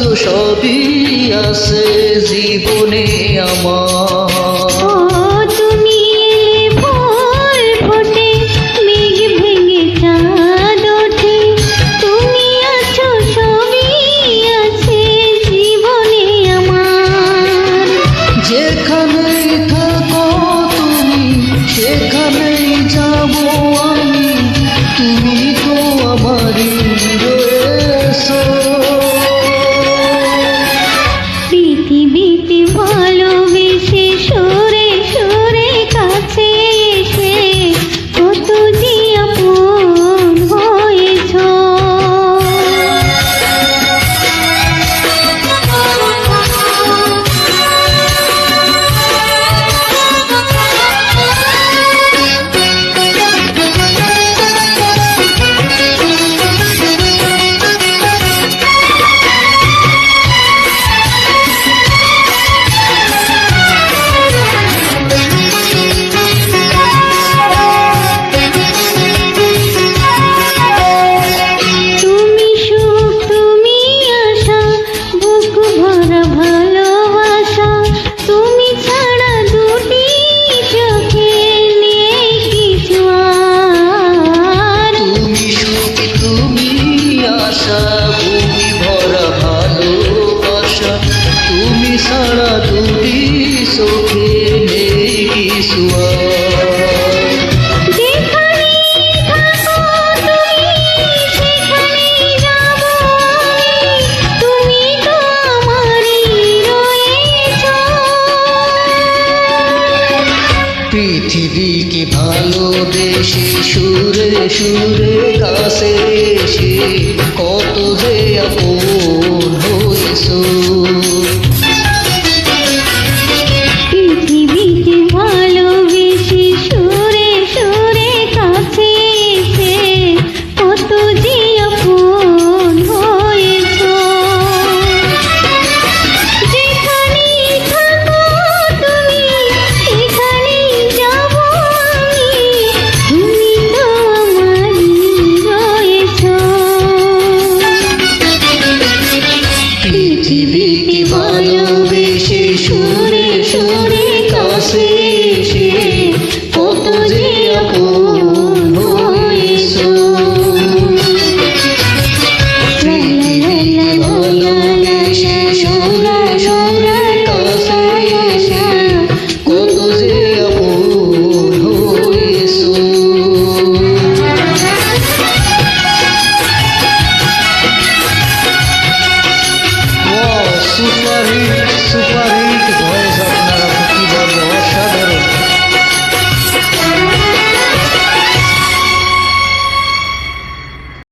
আছো সবই আছে জীবনে আমার। তুমি এলে ফুল ফোটে, মেঘ ভেঙে চাঁদ ওঠে, তুমি আছো সবই আছে জীবনে আমার। যেখানেই থাকো তুমি সেখানেই যাব আমি, তুমি তো আমারই রয়েছো। পৃথিবীতে ভালোবেসে সুরে সুরে কাছে এসে কত যে আপন হয়েছো। তুমি সুখ তুমি আশা, বুক ভরা ভালোবাসা, তুমি ছাড়া দুটি চোখে নেই কিছু আর। তুমি সুখ তুমি আশা ভূমি ভরা ভালোবাসা, তুমি ছাড়া দুটি চোখে নেই কিছু আর। যেখানেই থাকো তুমি সেখানেই যাব আমি, তুমি তো আমারই রয়েছো। পৃথিবীকে ভালোবেসে সুরে সুরে কাছে এসে কত যে আপন হয়েছো। পৃথিবীতে ভালোবেসে সুরে সুরে কাছে এসে কত যে আপন হয়েছো। যেখানেই থাকো তুমি সেখানেই যাব আমি, তুমি তো আমারই রয়েছো। পৃথিবীকে ভালোবেসে সুরে সুরে কাছে এসে কত যে আপন হয়েছো। পৃথিবীকে ভালোবেসে সুরে সুরে কাছে এসে কত যে আপন হয়েছো। Wow, super hit.